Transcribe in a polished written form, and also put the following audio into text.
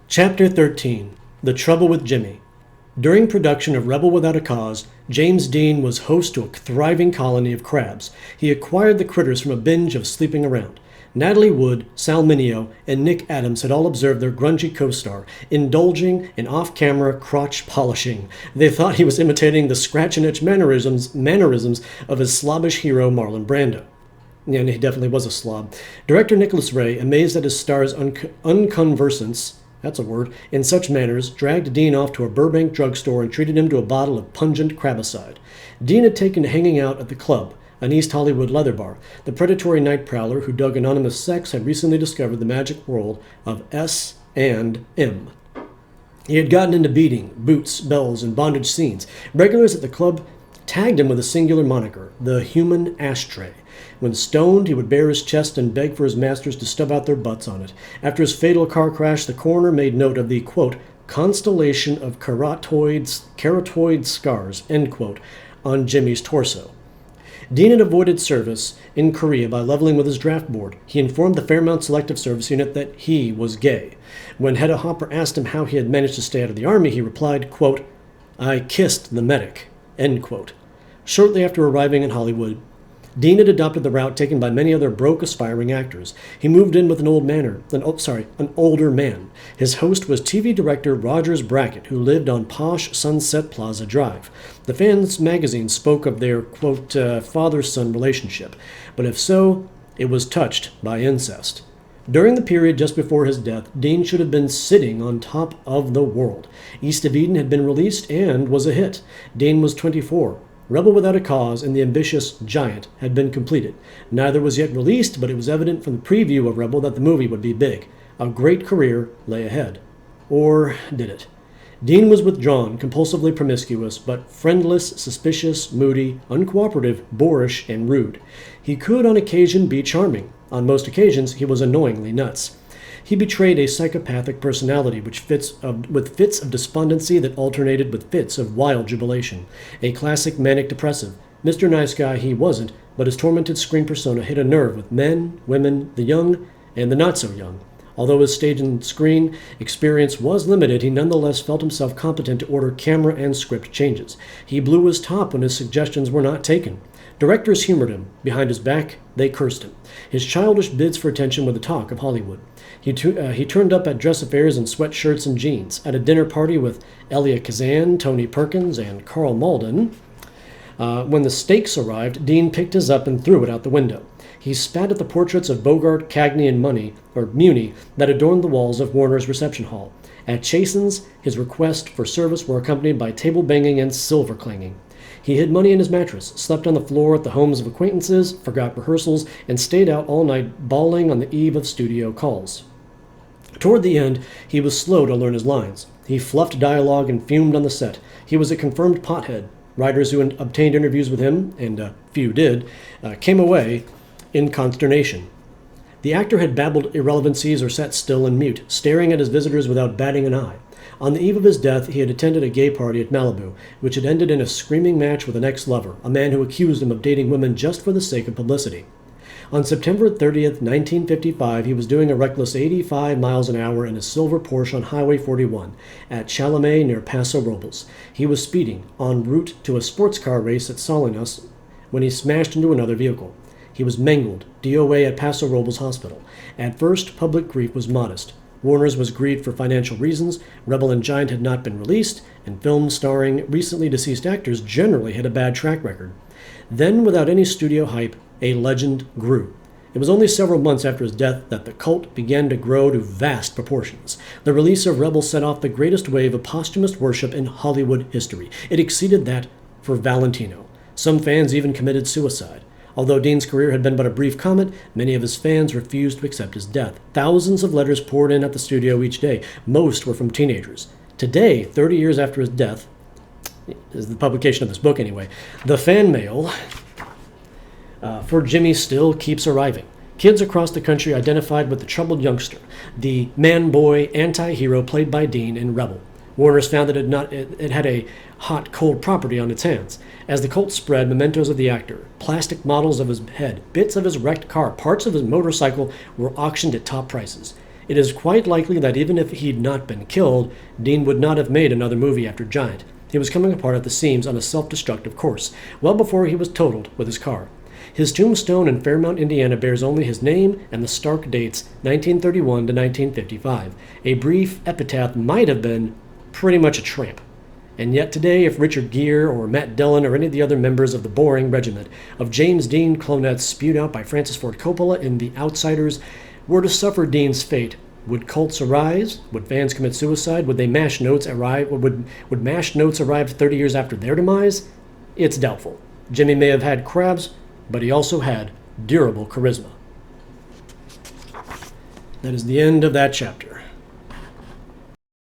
Chapter 13. The Trouble with Jimmy. During production of Rebel Without a Cause, James Dean was host to a thriving colony of crabs. He acquired the critters from a binge of sleeping around. Natalie Wood, Sal Mineo, and Nick Adams had all observed their grungy co-star, indulging in off-camera crotch polishing. They thought he was imitating the scratch-and-itch mannerisms of his slobbish hero Marlon Brando. Yeah, and he definitely was a slob. Director Nicholas Ray, amazed at his star's unconversance, that's a word, in such manners, dragged Dean off to a Burbank drugstore and treated him to a bottle of pungent crabicide. Dean had taken to hanging out at the Club, an East Hollywood leather bar. The predatory night prowler who dug anonymous sex had recently discovered the magic world of S&M. He had gotten into beating, boots, bells, and bondage scenes. Regulars at the Club tagged him with a singular moniker, the Human Ashtray. When stoned, he would bare his chest and beg for his masters to stub out their butts on it. After his fatal car crash, the coroner made note of the, quote, constellation of keratoid scars, end quote, on Jimmy's torso. Dean had avoided service in Korea by leveling with his draft board. He informed the Fairmount Selective Service Unit that he was gay. When Hedda Hopper asked him how he had managed to stay out of the Army, he replied, quote, I kissed the medic, end quote. Shortly after arriving in Hollywood, Dean had adopted the route taken by many other broke aspiring actors. He moved in with an older man. His host was TV director Rogers Brackett, who lived on posh Sunset Plaza Drive. The Fans magazine spoke of their, quote, father-son relationship, but if so, it was touched by incest. During the period just before his death, Dean should have been sitting on top of the world. East of Eden had been released and was a hit. Dean was 24. Rebel Without a Cause and the ambitious Giant had been completed. Neither was yet released, but it was evident from the preview of Rebel that the movie would be big. A great career lay ahead. Or did it? Dean was withdrawn, compulsively promiscuous, but friendless, suspicious, moody, uncooperative, boorish, and rude. He could on occasion be charming. On most occasions, he was annoyingly nuts. He betrayed a psychopathic personality with fits of despondency that alternated with fits of wild jubilation. A classic manic depressive. Mr. Nice Guy he wasn't, but his tormented screen persona hit a nerve with men, women, the young, and the not-so-young. Although his stage and screen experience was limited, he nonetheless felt himself competent to order camera and script changes. He blew his top when his suggestions were not taken. Directors humored him. Behind his back, they cursed him. His childish bids for attention were the talk of Hollywood. He turned up at dress affairs in sweatshirts and jeans. At a dinner party with Elia Kazan, Tony Perkins, and Carl Malden, when the steaks arrived, Dean picked his up and threw it out the window. He spat at the portraits of Bogart, Cagney, and Muni that adorned the walls of Warner's reception hall. At Chasen's, his requests for service were accompanied by table banging and silver clanging. He hid money in his mattress, slept on the floor at the homes of acquaintances, forgot rehearsals, and stayed out all night bawling on the eve of studio calls. Toward the end, he was slow to learn his lines. He fluffed dialogue and fumed on the set. He was a confirmed pothead. Writers who obtained interviews with him, and few did, came away in consternation. The actor had babbled irrelevancies or sat still and mute, staring at his visitors without batting an eye. On the eve of his death, he had attended a gay party at Malibu, which had ended in a screaming match with an ex-lover, a man who accused him of dating women just for the sake of publicity. On September 30th, 1955, he was doing a reckless 85 miles an hour in a silver Porsche on Highway 41 at Chalamet near Paso Robles. He was speeding, en route to a sports car race at Salinas, when he smashed into another vehicle. He was mangled, DOA at Paso Robles Hospital. At first, public grief was modest. Warner's was grieved for financial reasons, Rebel and Giant had not been released, and films starring recently deceased actors generally had a bad track record. Then, without any studio hype, a legend grew. It was only several months after his death that the cult began to grow to vast proportions. The release of Rebel set off the greatest wave of posthumous worship in Hollywood history. It exceeded that for Valentino. Some fans even committed suicide. Although Dean's career had been but a brief comment, many of his fans refused to accept his death. Thousands of letters poured in at the studio each day. Most were from teenagers. Today, 30 years after his death, is the publication of this book anyway, the fan mail for Jimmy still keeps arriving. Kids across the country identified with the troubled youngster, the man-boy anti-hero played by Dean in Rebel. Warner's found that it had a hot, cold property on its hands. As the cult spread, mementos of the actor, plastic models of his head, bits of his wrecked car, parts of his motorcycle were auctioned at top prices. It is quite likely that even if he'd not been killed, Dean would not have made another movie after Giant. He was coming apart at the seams on a self-destructive course, well before he was totaled with his car. His tombstone in Fairmount, Indiana bears only his name and the stark dates 1931 to 1955. A brief epitaph might have been pretty much a tramp. And yet today, if Richard Gere or Matt Dillon or any of the other members of the boring regiment of James Dean clonettes spewed out by Francis Ford Coppola in The Outsiders were to suffer Dean's fate, would cults arise? Would fans commit suicide? Would MASH notes arrive 30 years after their demise? It's doubtful. Jimmy may have had crabs, but he also had durable charisma. That is the end of that chapter.